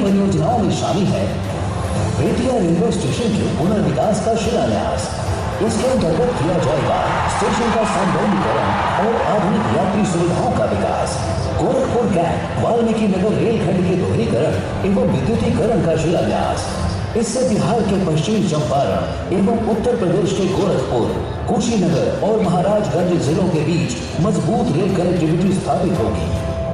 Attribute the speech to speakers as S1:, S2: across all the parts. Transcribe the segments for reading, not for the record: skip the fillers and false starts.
S1: परियोजनाओं में शामिल है बेतिया रेलवे स्टेशन के पुनर्विकास का शिलान्यास। इसके अंतर्गत किया जाएगा स्टेशन का सौंदर्यीकरण और आधुनिक यात्री सुविधाओं का विकास। गोरखपुर कैंट वाल्मीकि नगर रेलखंड के दोहरीकरण एवं विद्युतीकरण का शिलान्यास। इससे बिहार के पश्चिमी चंपारण एवं उत्तर प्रदेश के गोरखपुर, कुशीनगर और महाराजगंज जिलों के बीच मजबूत रेल कनेक्टिविटी स्थापित होगी।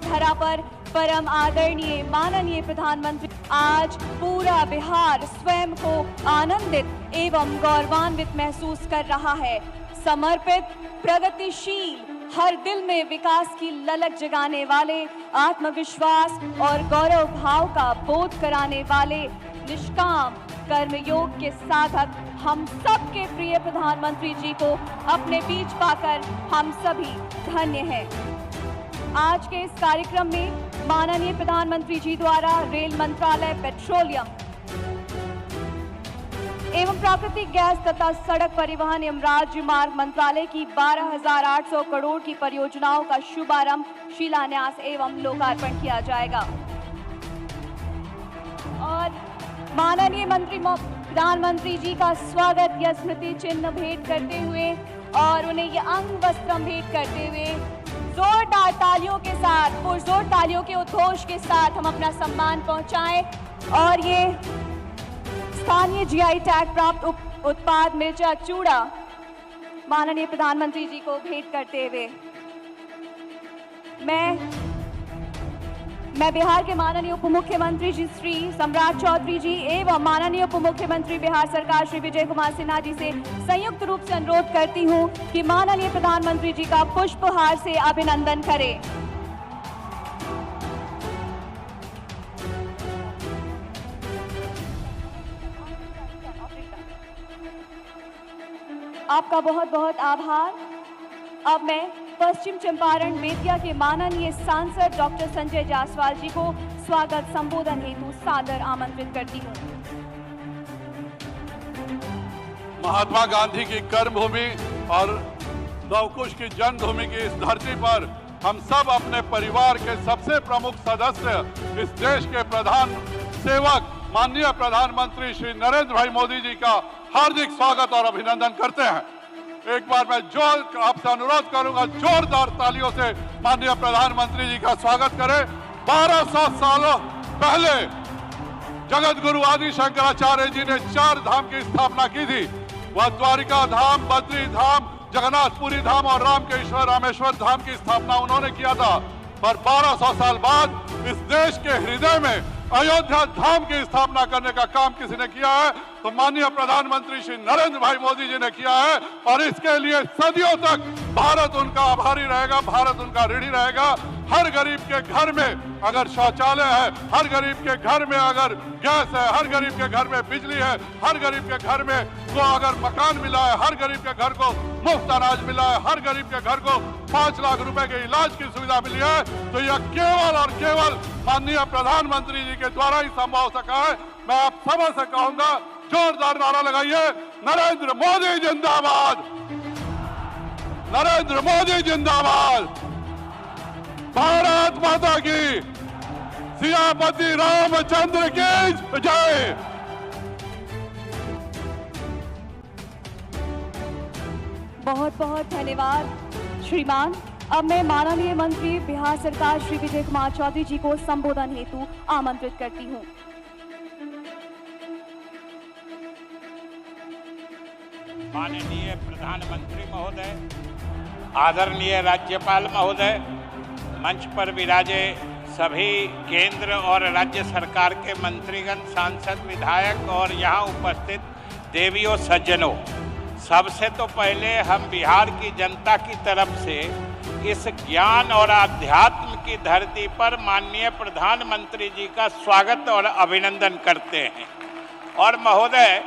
S2: धरा पर परम आदरणीय माननीय प्रधानमंत्री आज पूरा बिहार स्वयं को आनंदित एवं गौरवान्वित महसूस कर रहा है। समर्पित, प्रगतिशील, हर दिल में विकास की ललक जगाने वाले, आत्मविश्वास और गौरव भाव का बोध कराने वाले, निष्काम कर्मयोग के साधक हम सब के प्रिय प्रधानमंत्री जी को अपने बीच पाकर हम सभी धन्य हैं। आज के इस कार्यक्रम में माननीय प्रधानमंत्री जी द्वारा रेल मंत्रालय, पेट्रोलियम एवं प्राकृतिक गैस तथा सड़क परिवहन एवं राज्य मार्ग मंत्रालय की 12,800 करोड़ की परियोजनाओं का शुभारंभ, शिलान्यास एवं लोकार्पण किया जाएगा। और माननीय प्रधानमंत्री जी का स्वागत या स्मृति चिन्ह भेंट करते हुए और उन्हें ये अंग वस्त्र भेंट करते हुए जोरदार तालियों के साथ, पुरजोर तालियों के उद्घोष के साथ हम अपना सम्मान पहुंचाएं और ये स्थानीय जीआई टैग प्राप्त उत्पाद मिर्चा चूड़ा माननीय प्रधानमंत्री जी को भेंट करते हुए मैं बिहार के माननीय उप मुख्यमंत्री जी श्री सम्राट चौधरी जी एवं माननीय उप मुख्यमंत्री बिहार सरकार श्री विजय कुमार सिन्हा जी से संयुक्त रूप से अनुरोध करती हूं कि माननीय प्रधानमंत्री जी का पुष्पहार से अभिनंदन करें। आपका बहुत बहुत आभार। अब मैं पश्चिम चंपारण बेतिया के माननीय सांसद डॉक्टर संजय जायसवाल जी को स्वागत संबोधन हेतु सादर आमंत्रित करती हूँ।
S3: महात्मा गांधी की कर्मभूमि और लवकुश की जन्मभूमि की इस धरती पर हम सब अपने परिवार के सबसे प्रमुख सदस्य, इस देश के प्रधान सेवक माननीय प्रधानमंत्री श्री नरेंद्र भाई मोदी जी का हार्दिक स्वागत और अभिनंदन करते हैं। एक बार मैं आपसे अनुरोध करूंगा, जोरदार तालियों से माननीय प्रधानमंत्री जी का स्वागत करें। 1200 सालों पहले जगत गुरु आदि शंकराचार्य जी ने 4 धाम की स्थापना की थी। वह द्वारिका धाम, बद्री धाम, जगन्नाथपुरी धाम और रामकेश्वर रामेश्वर धाम की स्थापना उन्होंने किया था। पर 1200 साल बाद इस देश के हृदय में अयोध्या धाम की स्थापना करने का काम किसी ने किया है तो माननीय प्रधानमंत्री श्री नरेंद्र भाई मोदी जी ने किया है। और इसके लिए सदियों तक भारत उनका आभारी रहेगा, भारत उनका ऋणी रहेगा। हर गरीब के घर में अगर शौचालय है, हर गरीब के घर में अगर गैस है, हर गरीब के घर में बिजली है, हर गरीब के घर में को अगर मकान मिला है, हर गरीब के घर को मुफ्त अनाज मिला है, हर गरीब के घर को 5 लाख रुपए के इलाज की सुविधा मिली है, तो यह केवल और केवल माननीय प्रधानमंत्री जी के द्वारा ही संभव हो सका है। मैं आप सब से कहूंगा, जोरदार नारा लगाइए, नरेंद्र मोदी जिंदाबाद, नरेंद्र मोदी जिंदाबाद, भारत माता की, सियापति रामचंद्र की जय।
S2: बहुत बहुत धन्यवाद श्रीमान। अब मैं माननीय मंत्री बिहार सरकार श्री विजय कुमार चौधरी जी को संबोधन हेतु आमंत्रित करती हूँ।
S4: माननीय प्रधानमंत्री महोदय, आदरणीय राज्यपाल महोदय, मंच पर विराजे सभी केंद्र और राज्य सरकार के मंत्रीगण, सांसद, विधायक और यहाँ उपस्थित देवियों सज्जनों, सबसे तो पहले हम बिहार की जनता की तरफ से इस ज्ञान और आध्यात्म की धरती पर माननीय प्रधानमंत्री जी का स्वागत और अभिनंदन करते हैं। और महोदय,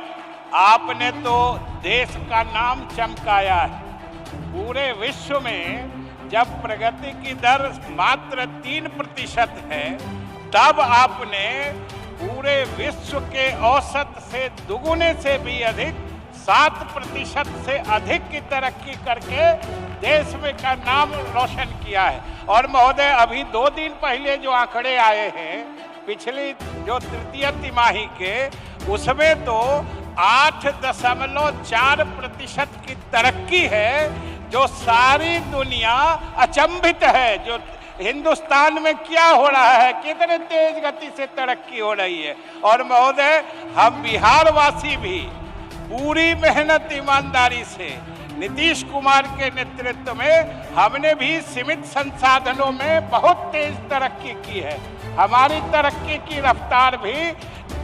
S4: आपने तो देश का नाम चमकाया है। पूरे विश्व में जब प्रगति की दर मात्र 3% है, तब आपने पूरे विश्व के औसत से दुगुने से भी अधिक 7% से अधिक की तरक्की करके देश में का नाम रोशन किया है। और महोदय, अभी 2 दिन पहले जो आंकड़े आए हैं पिछली जो तृतीय तिमाही के, उसमें तो 8.4% की तरक्की है, जो सारी दुनिया अचंभित है। जो हिंदुस्तान में क्या हो रहा है, कितने तेज गति से तरक्की हो रही है। और महोदय, हम बिहार वासी भी पूरी मेहनत ईमानदारी से नीतीश कुमार के नेतृत्व में हमने भी सीमित संसाधनों में बहुत तेज तरक्की की है। हमारी तरक्की की रफ्तार भी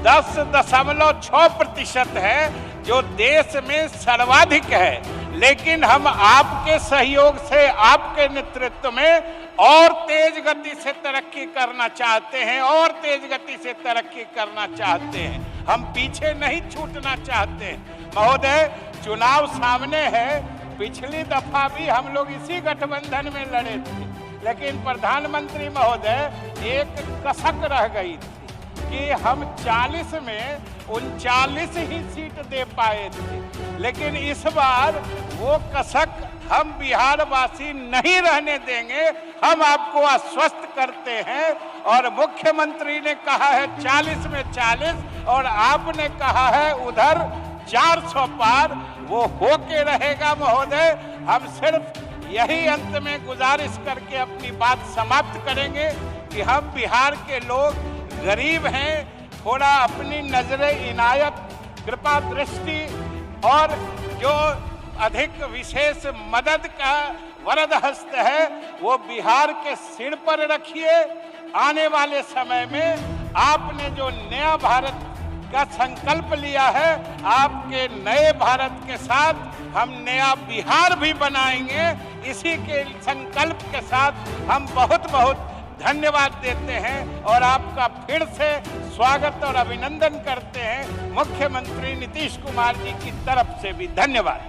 S4: 10.6% है, जो देश में सर्वाधिक है। लेकिन हम आपके सहयोग से, आपके नेतृत्व में और तेज गति से तरक्की करना चाहते हैं, और तेज गति से तरक्की करना चाहते हैं। हम पीछे नहीं छूटना चाहते। महोदय, चुनाव सामने है। पिछली दफा भी हम लोग इसी गठबंधन में लड़े थे, लेकिन प्रधानमंत्री महोदय एक कसक रह गई थी कि हम 40 में 39 ही सीट दे पाए थे। लेकिन इस बार वो कसक हम बिहार वासी नहीं रहने देंगे। हम आपको आश्वस्त करते हैं, और मुख्यमंत्री ने कहा है 40 में 40, और आपने कहा है उधर 400 पार, वो होके रहेगा महोदय। हम सिर्फ यही अंत में गुजारिश करके अपनी बात समाप्त करेंगे कि हम बिहार के लोग गरीब हैं, थोड़ा अपनी नजरे इनायत, कृपा दृष्टि और जो अधिक विशेष मदद का वरद हस्त है वो बिहार के सिर पर रखिए। आने वाले समय में आपने जो नया भारत का संकल्प लिया है, आपके नए भारत के साथ हम नया बिहार भी बनाएंगे। इसी के संकल्प के साथ हम बहुत बहुत धन्यवाद देते हैं और आपका फिर से स्वागत और अभिनंदन करते हैं मुख्यमंत्री नीतीश कुमार जी की तरफ से भी। धन्यवाद।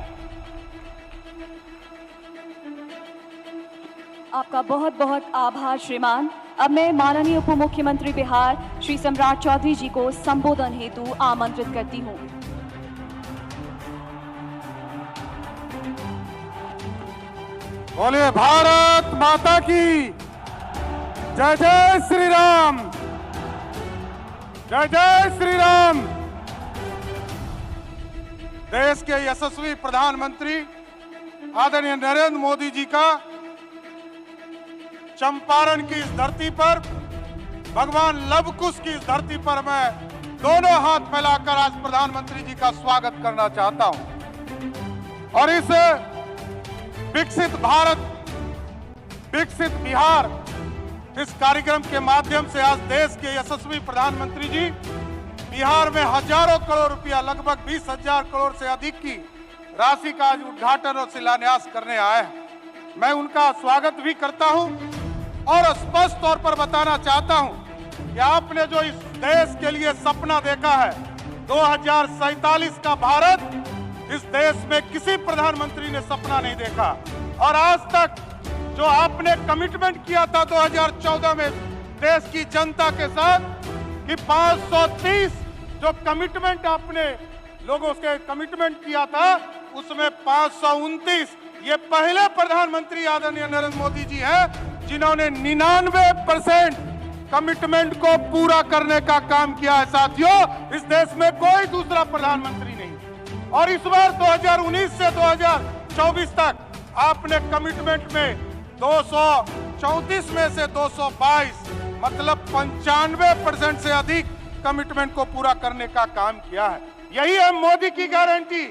S2: आपका बहुत बहुत आभार श्रीमान। अब मैं माननीय उप मुख्यमंत्री बिहार श्री सम्राट चौधरी जी को संबोधन हेतु आमंत्रित करती हूँ।
S5: बोलिए भारत माता की जय। जय श्री राम, जय जय श्री राम। देश के यशस्वी प्रधानमंत्री आदरणीय नरेंद्र मोदी जी का चंपारण की इस धरती पर, भगवान लव कुश की इस धरती पर मैं दोनों हाथ फैलाकर आज प्रधानमंत्री जी का स्वागत करना चाहता हूं। और इस विकसित भारत, विकसित बिहार, इस कार्यक्रम के माध्यम से आज देश के यशस्वी प्रधानमंत्री जी बिहार में हजारों करोड़ रुपया, लगभग 20,000 करोड़ से अधिक की राशि का आज उद्घाटन और शिलान्यास करने आए हैं। मैं उनका स्वागत भी करता हूं और स्पष्ट तौर पर बताना चाहता हूं कि आपने जो इस देश के लिए सपना देखा है 2047 का भारत, इस देश में किसी प्रधानमंत्री ने सपना नहीं देखा। और आज तक जो आपने कमिटमेंट किया था 2014 में देश की जनता के साथ कि 530 जो कमिटमेंट आपने लोगों से कमिटमेंट किया था, उसमें 529 ये पहले प्रधानमंत्री आदरणीय नरेंद्र मोदी जी हैं जिन्होंने 99% कमिटमेंट को पूरा करने का काम किया है। साथियों, इस देश में कोई दूसरा प्रधानमंत्री नहीं। और इस बार 2019 से 2024 तक आपने कमिटमेंट में 234 में से 222 मतलब 95% से अधिक कमिटमेंट को पूरा करने का काम किया है। यही है मोदी की गारंटी।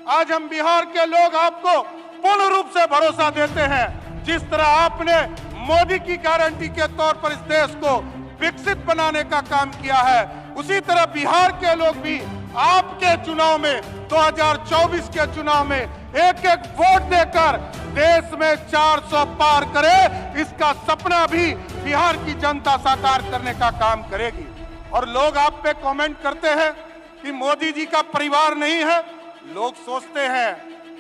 S5: आज हम बिहार के लोग आपको पूर्ण रूप से भरोसा देते हैं। जिस तरह आपने मोदी की गारंटी के तौर पर इस देश को विकसित बनाने का काम किया है, उसी तरह बिहार के लोग भी आपके चुनाव में 2024 के चुनाव में एक एक वोट देकर देश में 400 पार करे, इसका सपना भी बिहार की जनता साकार करने का काम करेगी। और लोग आप पे कमेंट करते हैं कि मोदी जी का परिवार नहीं है। लोग सोचते हैं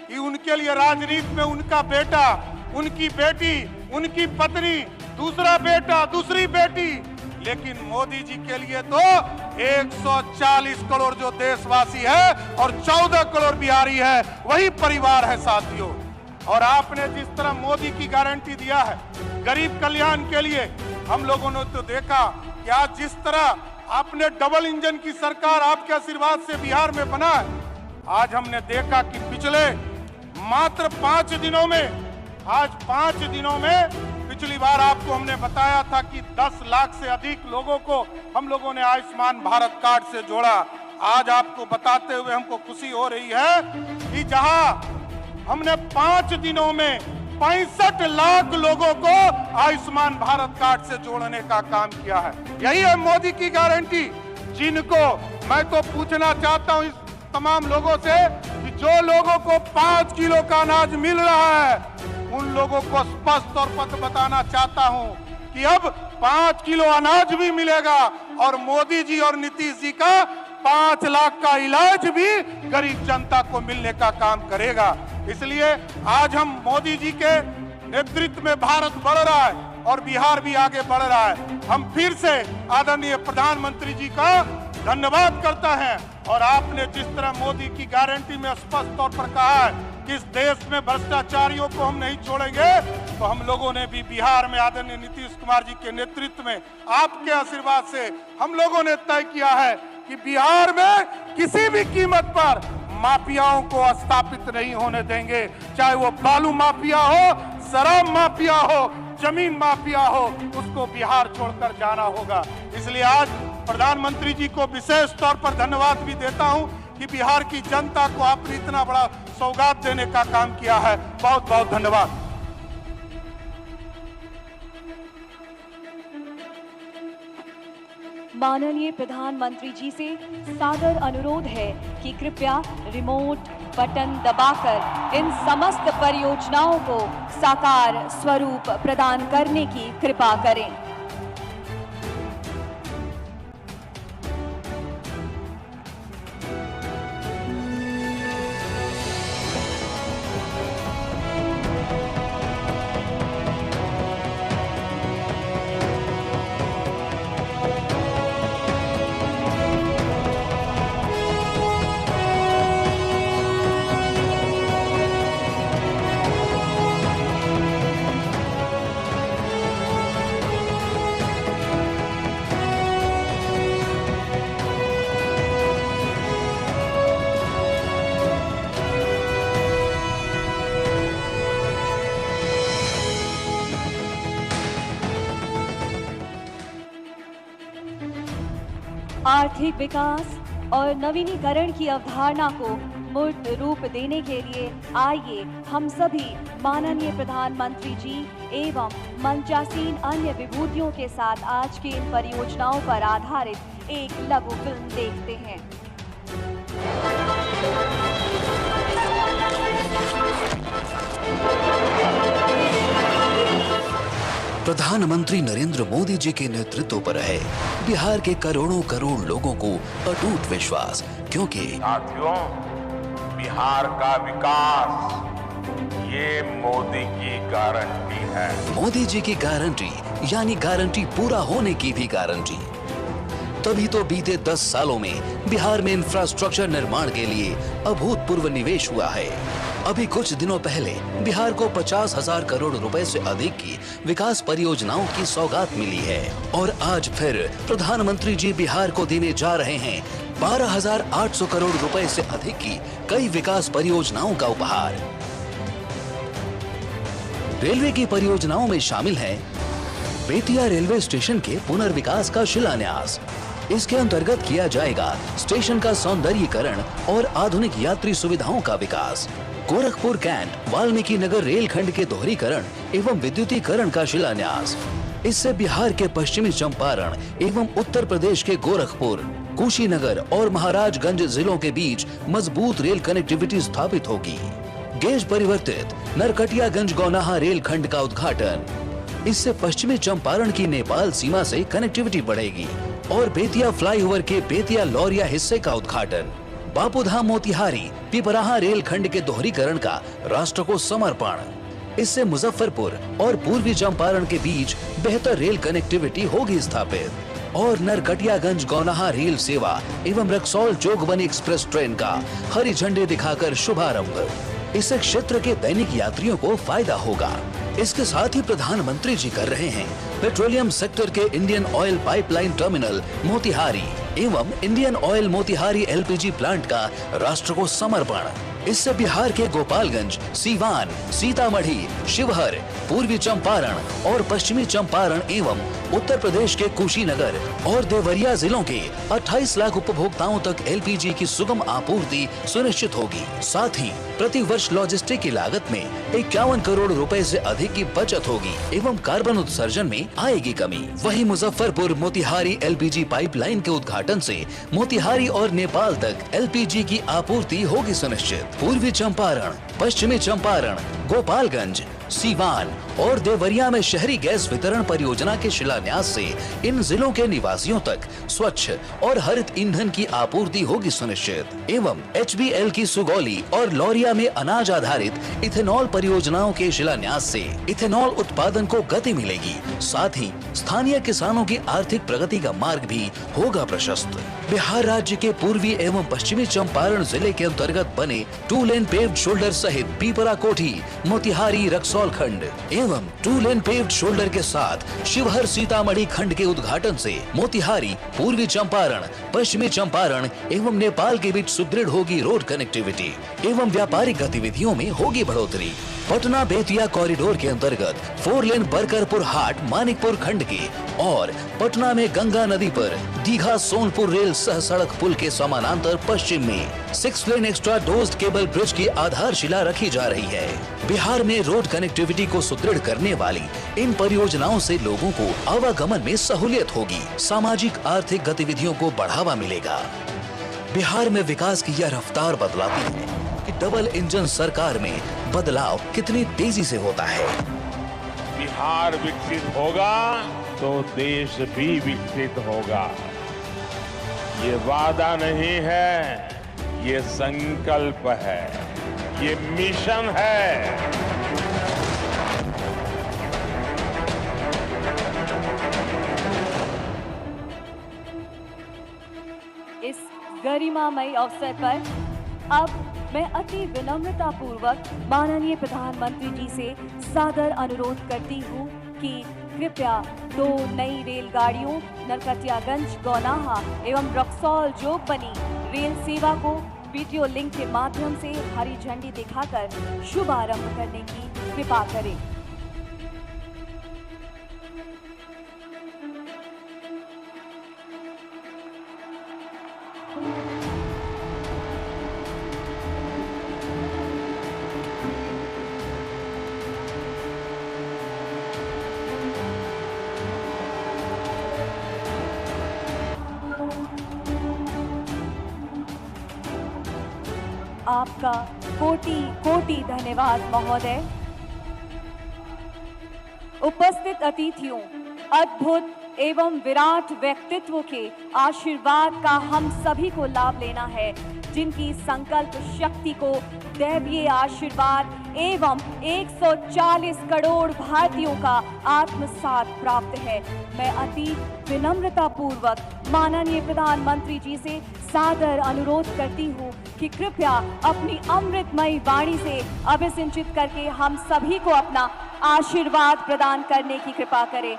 S5: कि उनके लिए राजनीति में उनका बेटा, उनकी बेटी, उनकी पत्नी, दूसरा बेटा, दूसरी बेटी, लेकिन मोदी जी के लिए तो 140 करोड़ जो देशवासी है और 14 करोड़ बिहारी है, वही परिवार है साथियों। और आपने जिस तरह मोदी की गारंटी दिया है गरीब कल्याण के लिए, हम लोगों ने तो देखा कि आज जिस तरह आपने डबल इंजन की सरकार आपके आशीर्वाद से बिहार में बना है, आज हमने देखा कि पिछले मात्र 5 दिनों में, आज 5 दिनों में, पिछली बार आपको हमने बताया था कि 10 लाख से अधिक लोगों को हम लोगों ने आयुष्मान भारत कार्ड से जोड़ा। आज आपको बताते हुए हमको खुशी हो रही है कि जहां हमने 5 दिनों में 65 लाख लोगों को आयुष्मान भारत कार्ड से जोड़ने का काम किया है। यही है मोदी की गारंटी, जिनको मैं तो पूछना चाहता हूं इस तमाम लोगों से कि जो लोगों को 5 किलो का अनाज मिल रहा है, उन लोगों को स्पष्ट तौर पर बताना चाहता हूं कि अब 5 किलो अनाज भी मिलेगा और मोदी जी और नीतीश जी का 5 लाख का इलाज भी गरीब जनता को मिलने का काम करेगा। इसलिए आज हम मोदी जी के नेतृत्व में भारत बढ़ रहा है और बिहार भी आगे बढ़ रहा है। हम फिर से आदरणीय प्रधानमंत्री जी का धन्यवाद करता है। और आपने जिस तरह मोदी की गारंटी में स्पष्ट तौर पर कहा है कि इस देश में भ्रष्टाचारियों को हम नहीं छोड़ेंगे, तो हम लोगों ने भी बिहार में आदरणीय नीतीश कुमार जी के नेतृत्व में आपके आशीर्वाद से हम लोगों ने तय किया है कि बिहार में किसी भी कीमत पर माफियाओं को स्थापित नहीं होने देंगे, चाहे वो बालू माफिया हो, शराब माफिया हो, जमीन माफिया हो, उसको बिहार छोड़कर जाना होगा। इसलिए आज प्रधानमंत्री जी को विशेष तौर पर धन्यवाद भी देता हूं कि बिहार की जनता को आपने इतना बड़ा सौगात देने का काम किया है। बहुत बहुत धन्यवाद।
S2: माननीय प्रधानमंत्री जी से सादर अनुरोध है कि कृपया रिमोट बटन दबाकर इन समस्त परियोजनाओं को साकार स्वरूप प्रदान करने की कृपा करें। आर्थिक विकास और नवीनीकरण की अवधारणा को मूर्त रूप देने के लिए आइए हम सभी माननीय प्रधानमंत्री जी एवं मंचासीन अन्य विभूतियों के साथ आज की इन परियोजनाओं पर आधारित एक लघु फिल्म देखते हैं।
S1: प्रधानमंत्री नरेंद्र मोदी जी के नेतृत्व पर है बिहार के करोड़ों करोड़ लोगों को अटूट विश्वास, क्योंकि
S4: साथियों, बिहार का विकास ये मोदी की गारंटी है।
S1: मोदी जी की गारंटी यानी गारंटी पूरा होने की भी गारंटी। तभी तो बीते 10 सालों में बिहार में इंफ्रास्ट्रक्चर निर्माण के लिए अभूतपूर्व निवेश हुआ है। अभी कुछ दिनों पहले बिहार को 50,000 करोड़ रुपए से अधिक की विकास परियोजनाओं की सौगात मिली है और आज फिर प्रधानमंत्री जी बिहार को देने जा रहे हैं 12,800 करोड़ रुपए से अधिक की कई विकास परियोजनाओं का उपहार। रेलवे की परियोजनाओं में शामिल है बेतिया रेलवे स्टेशन के पुनर्विकास का शिलान्यास। इसके अंतर्गत किया जाएगा स्टेशन का सौंदर्यीकरण और आधुनिक यात्री सुविधाओं का विकास। गोरखपुर कैंट वाल्मीकि नगर रेलखंड के दोहरीकरण एवं विद्युतीकरण का शिलान्यास। इससे बिहार के पश्चिमी चंपारण एवं उत्तर प्रदेश के गोरखपुर, कुशीनगर और महाराजगंज जिलों के बीच मजबूत रेल कनेक्टिविटी स्थापित होगी। गेज परिवर्तित नरकटियागंज गौनाहा रेलखंड का उद्घाटन। इससे पश्चिमी चंपारण की नेपाल सीमा से कनेक्टिविटी बढ़ेगी और बेतिया फ्लाईओवर के बेतिया लौरिया हिस्से का उद्घाटन। बापूधाम मोतिहारी पिपराहा रेलखंड के दोहरीकरण का राष्ट्र को समर्पण। इससे मुजफ्फरपुर और पूर्वी चंपारण के बीच बेहतर रेल कनेक्टिविटी होगी स्थापित। और नरकटियागंज गौनाहा रेल सेवा एवं रक्सौल जोगबनी एक्सप्रेस ट्रेन का हरी झंडी दिखाकर शुभारंभ। इससे क्षेत्र के दैनिक यात्रियों को फायदा होगा। इसके साथ ही प्रधानमंत्री जी कर रहे हैं पेट्रोलियम सेक्टर के Indian oil pipeline terminal Motihari एवं Indian oil Motihari LPG plant का राष्ट्र को समर्पण। इससे बिहार के गोपालगंज, सीवान, सीतामढ़ी, शिवहर, पूर्वी चंपारण और पश्चिमी चंपारण एवं उत्तर प्रदेश के कुशीनगर और देवरिया जिलों के 28 लाख उपभोक्ताओं तक एलपीजी की सुगम आपूर्ति सुनिश्चित होगी। साथ ही प्रति वर्ष लॉजिस्टिक की लागत में 51 करोड़ रुपए से अधिक की बचत होगी एवं कार्बन उत्सर्जन में आएगी कमी। वहीं मुजफ्फरपुर मोतिहारी एलपीजी पाइपलाइन के उद्घाटन से मोतिहारी और नेपाल तक एलपीजी की आपूर्ति होगी सुनिश्चित। पूर्वी चंपारण, पश्चिमी चंपारण, गोपालगंज, सीवान और देवरिया में शहरी गैस वितरण परियोजना के शिलान्यास से इन जिलों के निवासियों तक स्वच्छ और हरित ईंधन की आपूर्ति होगी सुनिश्चित एवं HBL की सुगौली और लौरिया में अनाज आधारित इथेनॉल परियोजनाओं के शिलान्यास से इथेनॉल उत्पादन को गति मिलेगी। साथ ही स्थानीय किसानों की आर्थिक प्रगति का मार्ग भी होगा प्रशस्त। बिहार राज्य के पूर्वी एवं पश्चिमी चंपारण जिले के अंतर्गत बने 2 लेन पेव्ड शोल्डर सहित पीपरा कोठी, मोतिहारी, रक्सौल खंड एवं 2 लेन पेव्ड शोल्डर के साथ शिवहर सीतामढ़ी खंड के उद्घाटन से मोतिहारी, पूर्वी चंपारण, पश्चिमी चंपारण एवं नेपाल के बीच सुदृढ़ होगी रोड कनेक्टिविटी एवं व्यापारिक गतिविधियों में होगी बढ़ोतरी। पटना बेतिया कॉरिडोर के अंतर्गत 4 लेन बरकरपुर हाट मानिकपुर खंड के और पटना में गंगा नदी पर दीघा सोनपुर रेल सह सड़क पुल के समानांतर पश्चिम में 6 लेन एक्स्ट्रा डोज्ड केबल ब्रिज की आधारशिला रखी जा रही है। बिहार में रोड कनेक्टिविटी को सुदृढ़ करने वाली इन परियोजनाओं से लोगों को आवागमन में सहूलियत होगी, सामाजिक आर्थिक गतिविधियों को बढ़ावा मिलेगा। बिहार में विकास की यह रफ्तार बतलाती है कि डबल इंजन सरकार में बदलाव कितनी तेजी से होता है।
S6: बिहार विकसित होगा तो देश भी विकसित होगा। ये वादा नहीं है, ये संकल्प है, ये मिशन है।
S2: इस गरिमामय अवसर पर अब मैं अति विनम्रता पूर्वक माननीय प्रधानमंत्री जी से सादर अनुरोध करती हूँ कि कृपया 2 नई रेलगाड़ियों नरकटियागंज गौनाहा एवं रक्सौल जोगबनी रेल सेवा को वीडियो लिंक के माध्यम से हरी झंडी दिखाकर शुभारंभ करने की कृपा करें। आपका कोटि कोटि धन्यवाद महोदय। उपस्थित अतिथियों, अद्भुत एवं विराट व्यक्तित्व के आशीर्वाद का हम सभी को लाभ लेना है, जिनकी संकल्प शक्ति को दैवीय आशीर्वाद एवं 140 करोड़ भारतीयों का आत्मसात प्राप्त है। मैं अति विनम्रता पूर्वक माननीय प्रधानमंत्री जी से सादर अनुरोध करती हूँ कि कृपया अपनी अमृतमयी वाणी से अभिसिंचित करके हम सभी को अपना आशीर्वाद प्रदान करने की कृपा करें।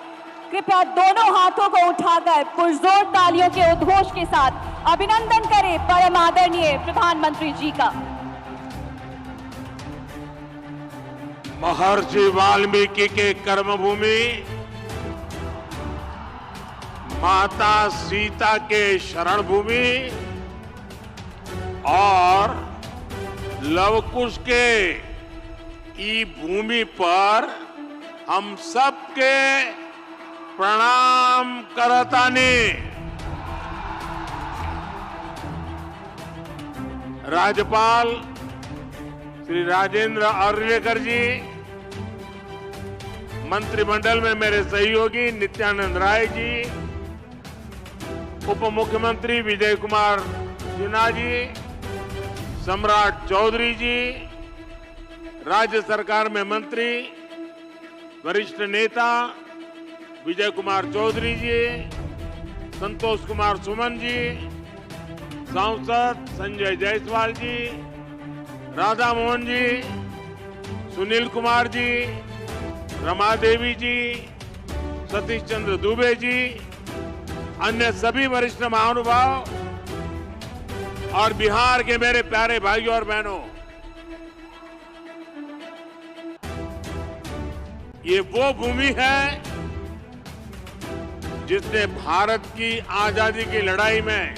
S2: कृपया दोनों हाथों को उठाकर पुरजोर तालियों के उद्घोष के साथ अभिनंदन करें परम आदरणीय प्रधानमंत्री जी का।
S6: महर्षि वाल्मीकि के कर्मभूमि, माता सीता के शरण भूमि और लवकुश के ई भूमि पर हम सबके प्रणाम करतानी। राज्यपाल श्री राजेंद्र अर्लेकर जी, मंत्रिमंडल में मेरे सहयोगी नित्यानंद राय जी, उप मुख्यमंत्री विजय कुमार सिन्हा जी, सम्राट चौधरी जी, राज्य सरकार में मंत्री वरिष्ठ नेता विजय कुमार चौधरी जी, संतोष कुमार सुमन जी, सांसद संजय जायसवाल जी, राधा मोहन जी, सुनील कुमार जी, रमा देवी जी, सतीश चंद्र दुबे जी, अन्य सभी वरिष्ठ महानुभाव और बिहार के मेरे प्यारे भाइयों और बहनों, ये वो भूमि है जिसने भारत की आजादी की लड़ाई में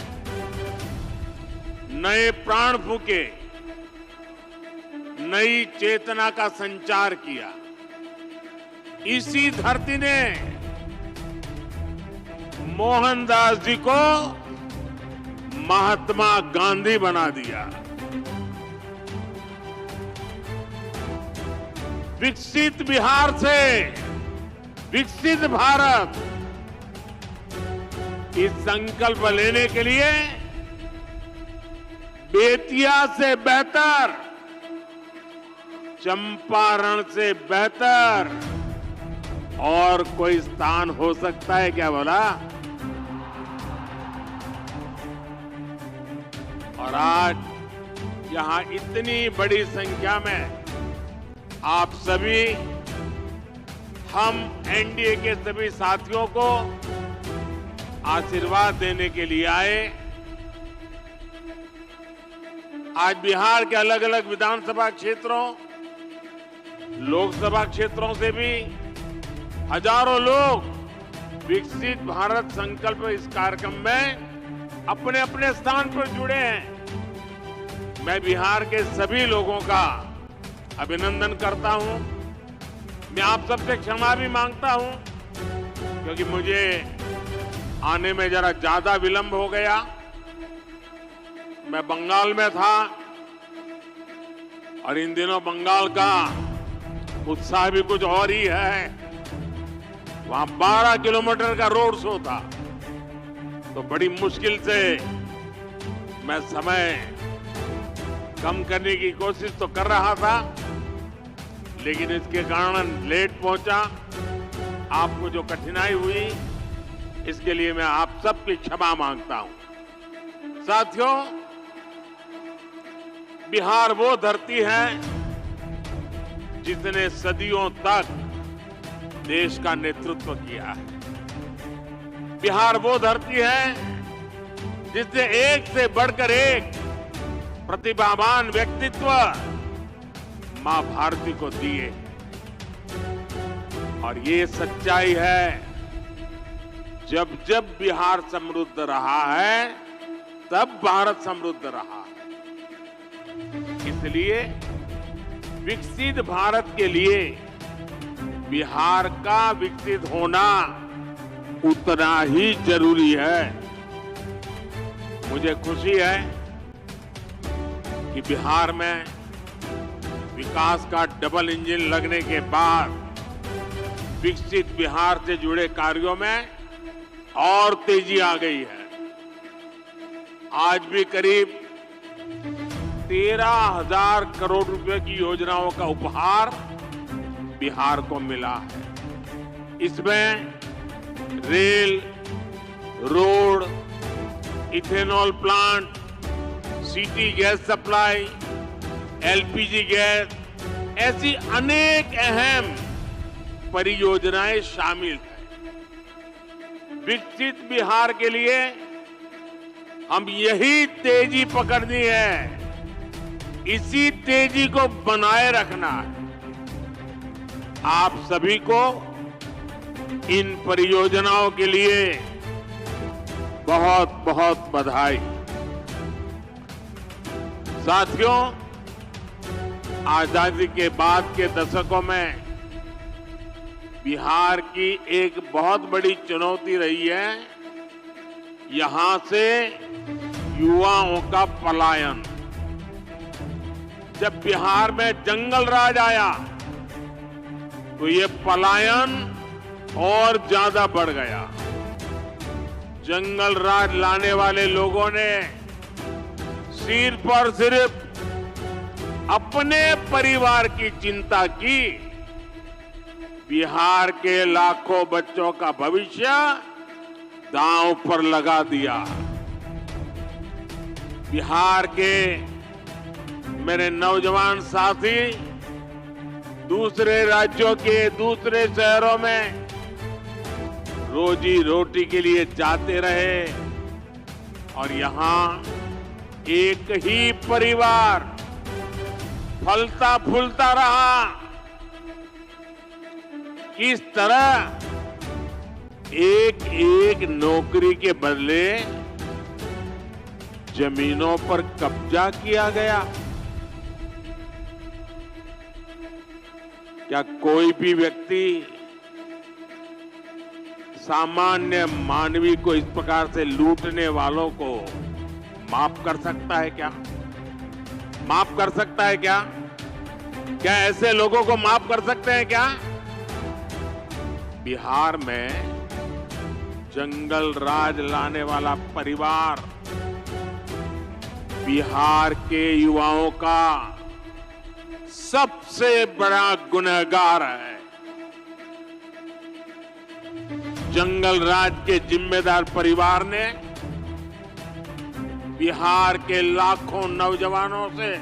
S6: नए प्राण फूके, नई चेतना का संचार किया। इसी धरती ने मोहनदास जी को महात्मा गांधी बना दिया। विकसित बिहार से विकसित भारत, इस संकल्प लेने के लिए बेतिया से बेहतर, चंपारण से बेहतर और कोई स्थान हो सकता है क्या बोला? और आज यहां इतनी बड़ी संख्या में आप सभी, हम एनडीए के सभी साथियों को आशीर्वाद देने के लिए आए। आज बिहार के अलग अलग विधानसभा क्षेत्रों, लोकसभा क्षेत्रों से भी हजारों लोग विकसित भारत संकल्प इस कार्यक्रम में अपने अपने स्थान पर जुड़े हैं। मैं बिहार के सभी लोगों का अभिनंदन करता हूं। मैं आप सबसे क्षमा भी मांगता हूं क्योंकि मुझे आने में जरा ज्यादा विलंब हो गया। मैं बंगाल में था और इन दिनों बंगाल का उत्साह भी कुछ और ही है। वहां 12 किलोमीटर का रोड शो था, तो बड़ी मुश्किल से मैं समय कम करने की कोशिश तो कर रहा था, लेकिन इसके कारण लेट पहुंचा। आपको जो कठिनाई हुई, इसके लिए मैं आप सबकी क्षमा मांगता हूं। साथियों, बिहार वो धरती है जिसने सदियों तक देश का नेतृत्व किया है। बिहार वो धरती है जिसने एक से बढ़कर एक प्रतिभावान व्यक्तित्व मां भारती को दिए। और ये सच्चाई है, जब जब बिहार समृद्ध रहा है, तब भारत समृद्ध रहा है। इसलिए विकसित भारत के लिए बिहार का विकसित होना उतना ही जरूरी है। मुझे खुशी है कि बिहार में विकास का डबल इंजन लगने के बाद विकसित बिहार से जुड़े कार्यों में और तेजी आ गई है। आज भी करीब 13,000 करोड़ रुपए की योजनाओं का उपहार बिहार को मिला है। इसमें rail, road, ethanol plant, city gas supply, LPG gas, ऐसी अनेक अहम परियोजनाएं शामिल हैं। विकसित बिहार के लिए हम यही तेजी पकड़नी है, इसी तेजी को बनाए रखना है। आप सभी को इन परियोजनाओं के लिए बहुत बहुत बधाई। साथियों, आजादी के बाद के दशकों में बिहार की एक बहुत बड़ी चुनौती रही है, यहां से युवाओं का पलायन। जब बिहार में जंगल राज आया तो ये पलायन और ज्यादा बढ़ गया। जंगल राज लाने वाले लोगों ने सिर्फ और सिर्फ अपने परिवार की चिंता की। बिहार के लाखों बच्चों का भविष्य दांव पर लगा दिया। बिहार के मेरे नौजवान साथी दूसरे राज्यों के दूसरे शहरों में रोजी रोटी के लिए जाते रहे और यहां एक ही परिवार फलता फूलता रहा। किस तरह एक एक नौकरी के बदले जमीनों पर कब्जा किया गया। क्या कोई भी व्यक्ति सामान्य मानवी को इस प्रकार से लूटने वालों को माफ कर सकता है क्या? माफ कर सकता है क्या? क्या ऐसे लोगों को माफ कर सकते हैं क्या? बिहार में जंगल राज लाने वाला परिवार बिहार के युवाओं का सबसे बड़ा गुनहगार है। जंगल राज के जिम्मेदार परिवार ने बिहार के लाखों नौजवानों से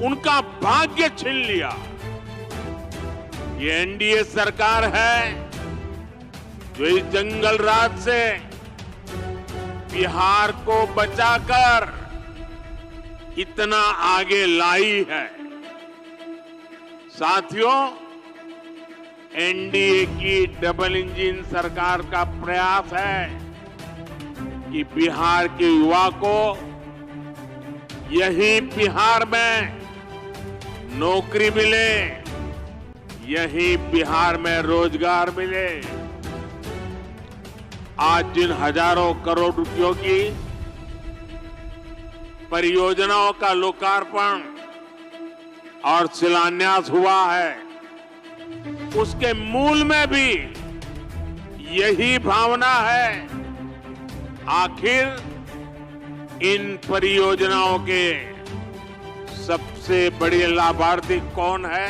S6: उनका भाग्य छीन लिया। ये एनडीए सरकार है जो इस जंगल राज से बिहार को बचाकर इतना आगे लाई है। साथियों, एनडीए की डबल इंजन सरकार का प्रयास है कि बिहार के युवा को यही बिहार में नौकरी मिले, यही बिहार में रोजगार मिले। आज जिन हजारों करोड़ रुपयों की परियोजनाओं का लोकार्पण और शिलान्यास हुआ है, उसके मूल में भी यही भावना है। आखिर इन परियोजनाओं के सबसे बड़े लाभार्थी कौन है?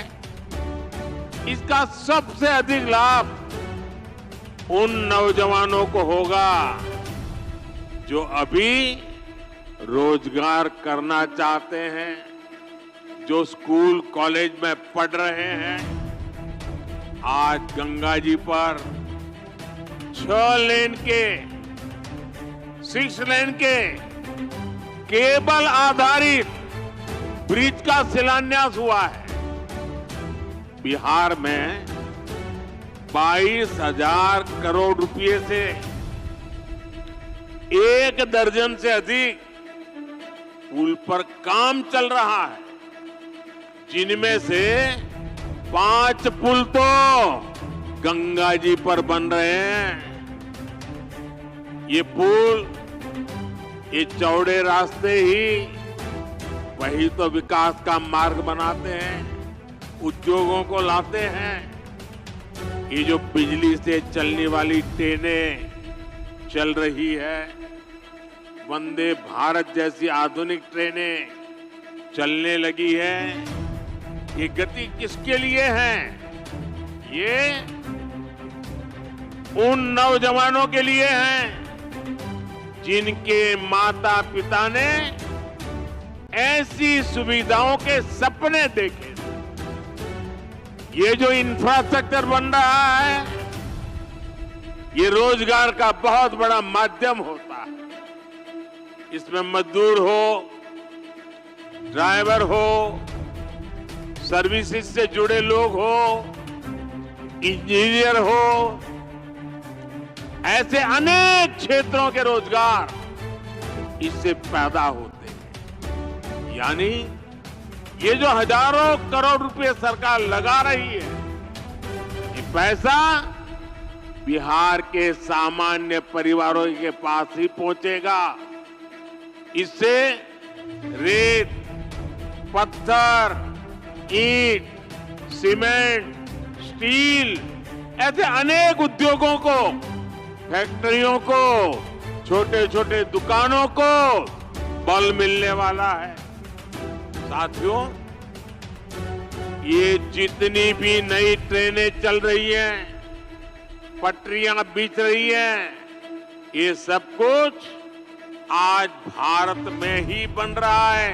S6: इसका सबसे अधिक लाभ उन नौजवानों को होगा जो अभी रोजगार करना चाहते हैं, जो स्कूल कॉलेज में पढ़ रहे हैं। आज गंगा जी पर 6 लेन के 6 लेन के केबल आधारित ब्रिज का शिलान्यास हुआ है। बिहार में 22,000 करोड़ रुपए से 1 दर्जन से अधिक पुल पर काम चल रहा है, जिनमें से 5 पुल तो गंगा जी पर बन रहे हैं। ये पुल, ये चौड़े रास्ते ही वही तो विकास का मार्ग बनाते हैं, उद्योगों को लाते हैं। ये जो बिजली से चलने वाली ट्रेनें चल रही है, वंदे भारत जैसी आधुनिक ट्रेनें चलने लगी है, ये गति किसके लिए है? ये उन नौजवानों के लिए है जिनके माता पिता ने ऐसी सुविधाओं के सपने देखे। ये जो इंफ्रास्ट्रक्चर बन रहा है, ये रोजगार का बहुत बड़ा माध्यम होता है। इसमें मजदूर हो, ड्राइवर हो, सर्विसेज से जुड़े लोग हो, इंजीनियर हो, ऐसे अनेक क्षेत्रों के रोजगार इससे पैदा होते हैं। यानी ये जो हजारों करोड़ रुपए सरकार लगा रही है, ये पैसा बिहार के सामान्य परिवारों के पास ही पहुंचेगा। इससे रेत, पत्थर, ईंट, सीमेंट, स्टील ऐसे अनेक उद्योगों को, फैक्ट्रियों को, छोटे छोटे दुकानों को बल मिलने वाला है। साथियों, ये जितनी भी नई ट्रेनें चल रही हैं, पटरियां बिछ रही हैं, ये सब कुछ आज भारत में ही बन रहा है,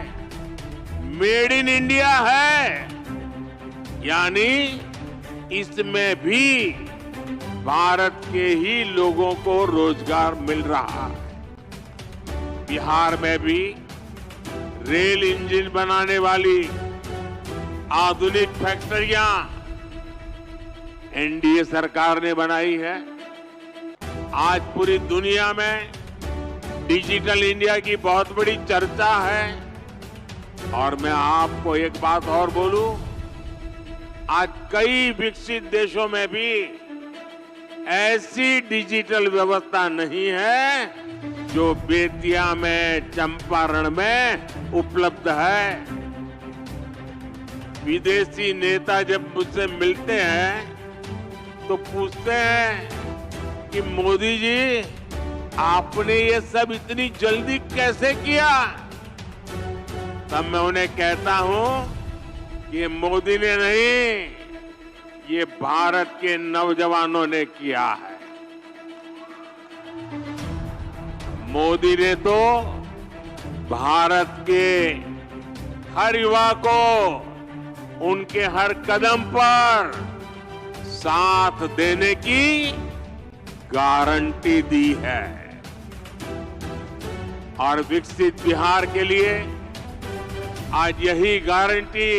S6: मेड इन इंडिया है, यानी इसमें भी भारत के ही लोगों को रोजगार मिल रहा है। बिहार में भी रेल इंजन बनाने वाली आधुनिक फैक्ट्रियां एनडीए सरकार ने बनाई है। आज पूरी दुनिया में डिजिटल इंडिया की बहुत बड़ी चर्चा है। और मैं आपको एक बात और बोलूं, आज कई विकसित देशों में भी ऐसी डिजिटल व्यवस्था नहीं है जो बेतिया में, चंपारण में उपलब्ध है। विदेशी नेता जब मुझसे मिलते हैं तो पूछते हैं कि मोदी जी आपने ये सब इतनी जल्दी कैसे किया? तब मैं उन्हें कहता हूं कि मोदी ने नहीं, ये भारत के नौजवानों ने किया है। मोदी ने तो भारत के हर युवा को उनके हर कदम पर साथ देने की गारंटी दी है। और विकसित बिहार के लिए आज यही गारंटी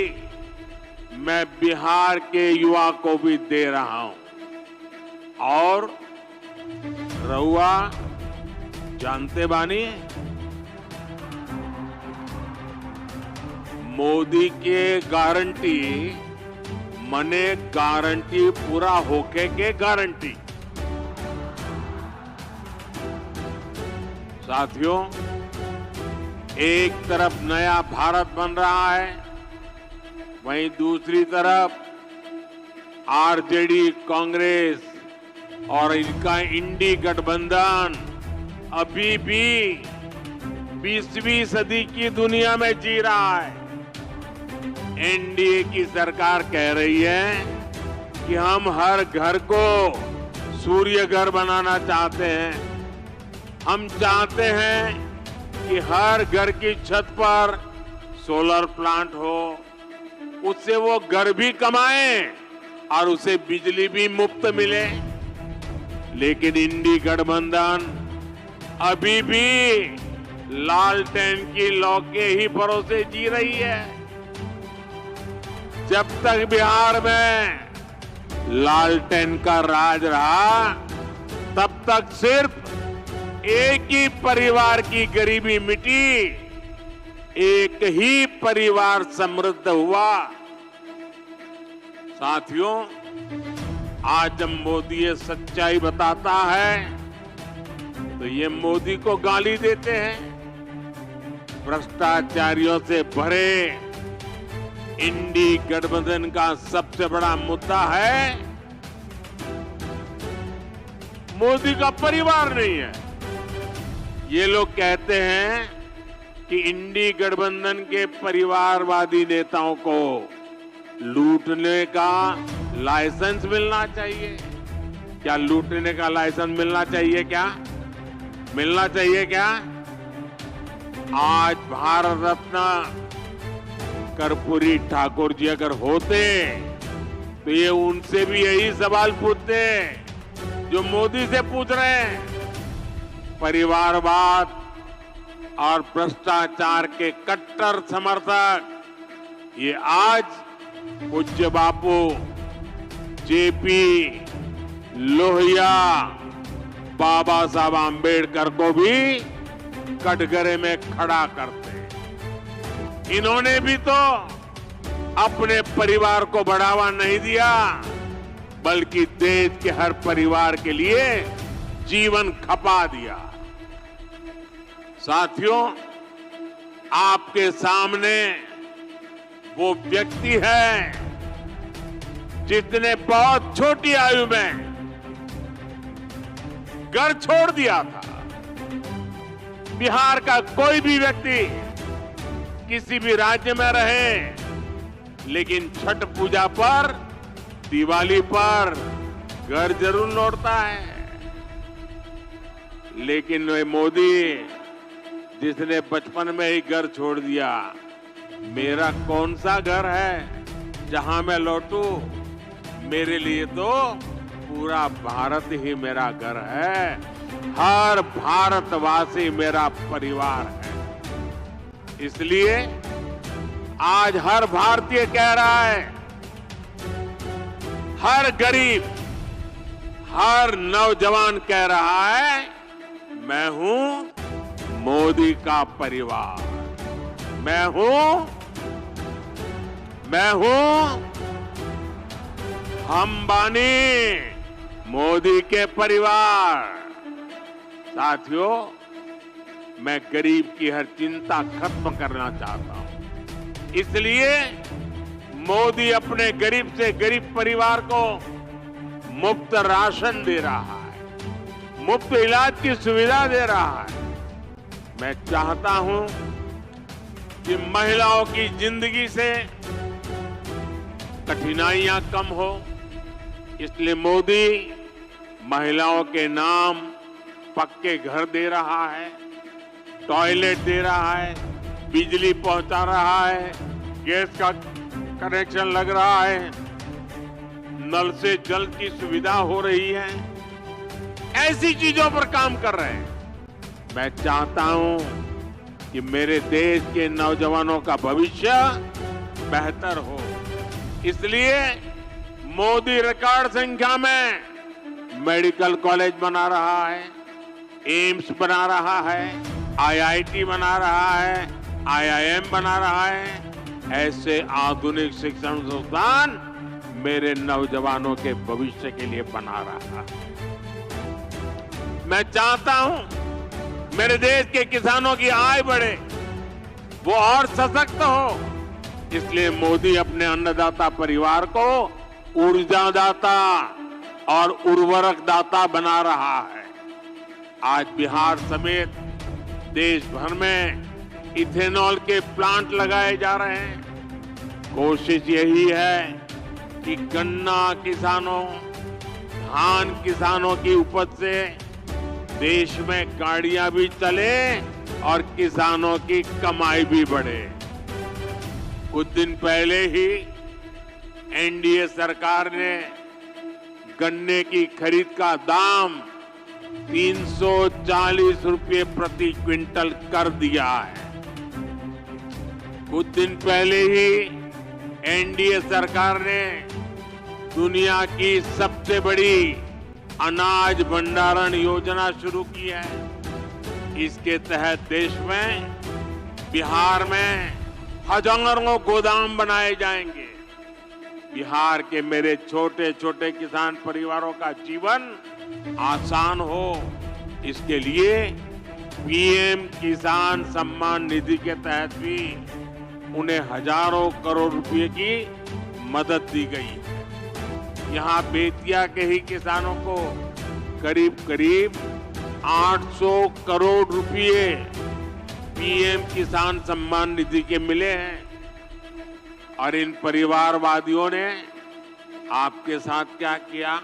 S6: मैं बिहार के युवा को भी दे रहा हूं। और रहुआ जानते बानी, मोदी के गारंटी मने गारंटी पूरा होके के गारंटी। साथियों, एक तरफ नया भारत बन रहा है, वहीं दूसरी तरफ आरजेडी, कांग्रेस और इनका इंडी गठबंधन अभी भी 20वीं सदी की दुनिया में जी रहा है। एनडीए की सरकार कह रही है कि हम हर घर को सूर्य घर बनाना चाहते हैं। हम चाहते हैं कि हर घर की छत पर सोलर प्लांट हो, उससे वो घर भी कमाएं और उसे बिजली भी मुफ्त मिले। लेकिन इंडी गठबंधन अभी भी लालटेन की लौ के ही भरोसे जी रही है। जब तक बिहार में लालटेन का राज रहा, तब तक सिर्फ एक ही परिवार की गरीबी मिटी, एक ही परिवार समृद्ध हुआ। साथियों, आज जब मोदी ये सच्चाई बताता है तो ये मोदी को गाली देते हैं। भ्रष्टाचारियों से भरे इंडी गठबंधन का सबसे बड़ा मुद्दा है मोदी का परिवार नहीं है। ये लोग कहते हैं कि इंडी गठबंधन के परिवारवादी नेताओं को लूटने का लाइसेंस मिलना चाहिए। क्या लूटने का लाइसेंस मिलना चाहिए? क्या मिलना चाहिए? क्या आज भारत रत्न कर्पूरी ठाकुर जी अगर होते तो ये उनसे भी यही सवाल पूछते जो मोदी से पूछ रहे हैं। परिवारवाद और भ्रष्टाचार के कट्टर समर्थक ये आज पूज्य बापू जेपी लोहिया, बाबा साहब आंबेडकर को भी कटघरे में खड़ा करते। इन्होंने भी तो अपने परिवार को बढ़ावा नहीं दिया, बल्कि देश के हर परिवार के लिए जीवन खपा दिया। साथियों, आपके सामने वो व्यक्ति है जिसने बहुत छोटी आयु में घर छोड़ दिया था। बिहार का कोई भी व्यक्ति किसी भी राज्य में रहे, लेकिन छठ पूजा पर, दिवाली पर घर जरूर लौटता है। लेकिन वे मोदी जिसने बचपन में ही घर छोड़ दिया, मेरा कौन सा घर है जहां मैं लौटूं? मेरे लिए तो पूरा भारत ही मेरा घर है। हर भारतवासी मेरा परिवार है। इसलिए आज हर भारतीय कह रहा है, हर गरीब, हर नौजवान कह रहा है, मैं हूं मोदी का परिवार। मैं हूं अंबानी मोदी के परिवार। साथियों, मैं गरीब की हर चिंता खत्म करना चाहता हूं। इसलिए मोदी अपने गरीब से गरीब परिवार को मुफ्त राशन दे रहा है, मुफ्त इलाज की सुविधा दे रहा है। मैं चाहता हूं कि महिलाओं की जिंदगी से कठिनाइयां कम हो, इसलिए मोदी महिलाओं के नाम पक्के घर दे रहा है, टॉयलेट दे रहा है, बिजली पहुंचा रहा है, गैस का कनेक्शन लग रहा है, नल से जल की सुविधा हो रही है। ऐसी चीजों पर काम कर रहे हैं। मैं चाहता हूं कि मेरे देश के नौजवानों का भविष्य बेहतर हो, इसलिए मोदी रिकॉर्ड संख्या में मेडिकल कॉलेज बना रहा है, एम्स बना रहा है, IIT बना रहा है, IIM बना रहा है। ऐसे आधुनिक शिक्षण संस्थान मेरे नौजवानों के भविष्य के लिए बना रहा है। मैं चाहता हूं मेरे देश के किसानों की आय बढ़े, वो और सशक्त हो, इसलिए मोदी अपने अन्नदाता परिवार को ऊर्जादाता और उर्वरक दाता बना रहा है। आज बिहार समेत देश भर में इथेनॉल के प्लांट लगाए जा रहे हैं। कोशिश यही है कि गन्ना किसानों, धान किसानों की उपज से देश में गाड़ियां भी चले और किसानों की कमाई भी बढ़े। कुछ दिन पहले ही एनडीए सरकार ने गन्ने की खरीद का दाम 340 रुपये प्रति क्विंटल कर दिया है। कुछ दिन पहले ही एनडीए सरकार ने दुनिया की सबसे बड़ी अनाज भंडारण योजना शुरू की है। इसके तहत देश में, बिहार में हजारों गोदाम बनाए जाएंगे। बिहार के मेरे छोटे छोटे किसान परिवारों का जीवन आसान हो, इसके लिए पीएम किसान सम्मान निधि के तहत भी उन्हें हजारों करोड़ रुपए की मदद दी गई है। यहाँ बेतिया के ही किसानों को करीब करीब 800 करोड़ रुपए पीएम किसान सम्मान निधि के मिले हैं। और इन परिवारवादियों ने आपके साथ क्या किया,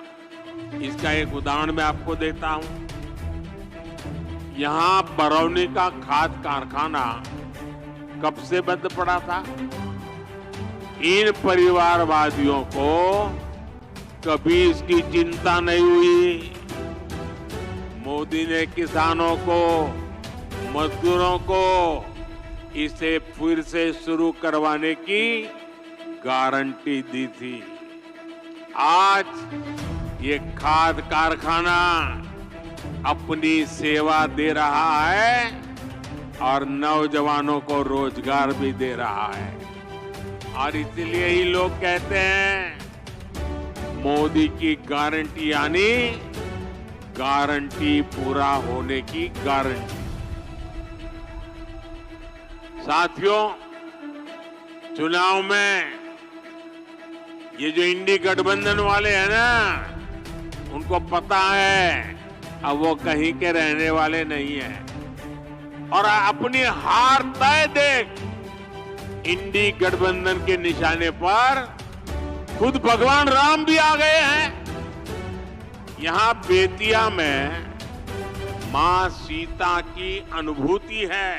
S6: इसका एक उदाहरण मैं आपको देता हूं। यहां बरौनी का खाद कारखाना कब से बंद पड़ा था? इन परिवारवादियों को कभी इसकी चिंता नहीं हुई। मोदी ने किसानों को, मजदूरों को इसे फिर से शुरू करवाने की गारंटी दी थी। आज ये खाद कारखाना अपनी सेवा दे रहा है और नौजवानों को रोजगार भी दे रहा है। और इसलिए ही लोग कहते हैं मोदी की गारंटी यानी गारंटी पूरा होने की गारंटी। साथियों, चुनाव में ये जो इंडी गठबंधन वाले हैं ना, उनको पता है अब वो कहीं के रहने वाले नहीं हैं और अपनी हार तय देख इंडी गठबंधन के निशाने पर खुद भगवान राम भी आ गए हैं। यहां बेतिया में मां सीता की अनुभूति है,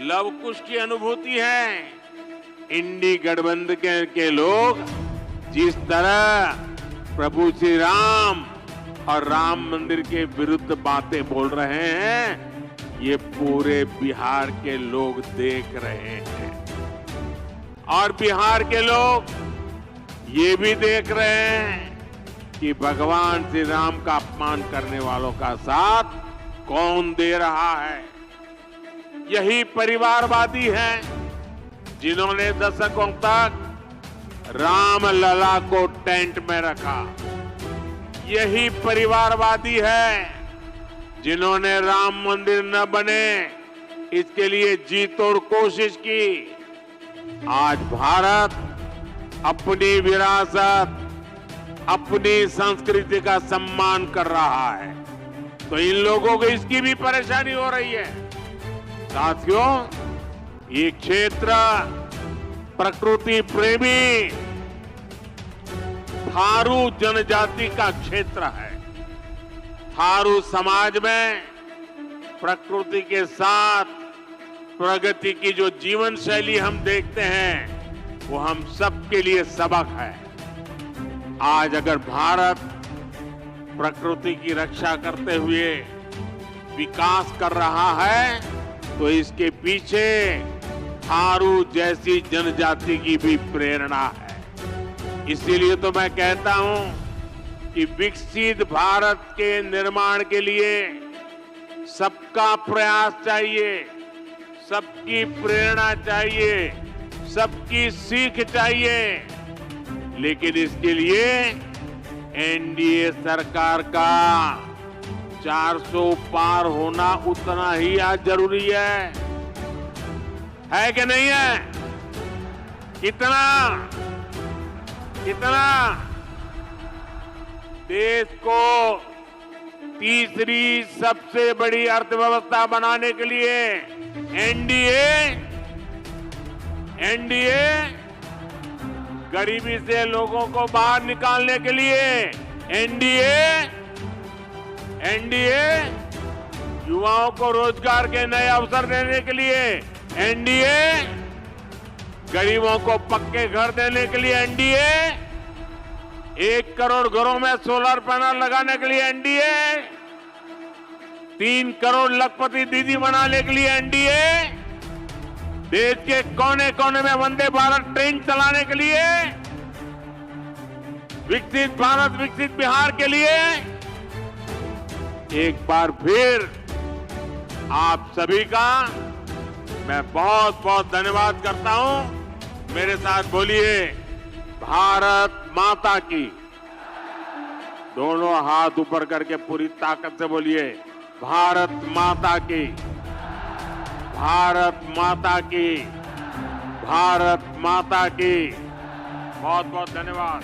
S6: लव कुश की अनुभूति है। इंडी गठबंधन के लोग जिस तरह प्रभु श्री राम और राम मंदिर के विरुद्ध बातें बोल रहे हैं, ये पूरे बिहार के लोग देख रहे हैं। और बिहार के लोग ये भी देख रहे हैं कि भगवान श्री राम का अपमान करने वालों का साथ कौन दे रहा है। यही परिवारवादी हैं जिन्होंने दशकों तक राम लला को टेंट में रखा। यही परिवारवादी है जिन्होंने राम मंदिर न बने इसके लिए जी तोड़ कोशिश की। आज भारत अपनी विरासत, अपनी संस्कृति का सम्मान कर रहा है, तो इन लोगों को इसकी भी परेशानी हो रही है। साथियों, ये क्षेत्र प्रकृति प्रेमी थारू जनजाति का क्षेत्र है। थारू समाज में प्रकृति के साथ प्रगति की जो जीवन शैली हम देखते हैं, वो हम सबके लिए सबक है। आज अगर भारत प्रकृति की रक्षा करते हुए विकास कर रहा है, तो इसके पीछे थारू जैसी जनजाति की भी प्रेरणा है। इसीलिए तो मैं कहता हूं कि विकसित भारत के निर्माण के लिए सबका प्रयास चाहिए, सबकी प्रेरणा चाहिए, सबकी सीख चाहिए। लेकिन इसके लिए एनडीए सरकार का 400 पार होना उतना ही आज जरूरी है कि नहीं है? कितना देश को तीसरी सबसे बड़ी अर्थव्यवस्था बनाने के लिए एनडीए गरीबी से लोगों को बाहर निकालने के लिए एनडीए युवाओं को रोजगार के नए अवसर देने के लिए एनडीए गरीबों को पक्के घर देने के लिए एनडीए 1 करोड़ घरों में सोलर पैनल लगाने के लिए एनडीए 3 करोड़ लखपति दीदी बनाने के लिए एनडीए देश के कोने कोने में वंदे भारत ट्रेन चलाने के लिए विकसित भारत विकसित बिहार के लिए एक बार फिर आप सभी का मैं बहुत बहुत धन्यवाद करता हूं। मेरे साथ बोलिए, भारत माता की। दोनों हाथ ऊपर करके पूरी ताकत से बोलिए, भारत माता की, भारत माता की, भारत माता की। बहुत बहुत धन्यवाद।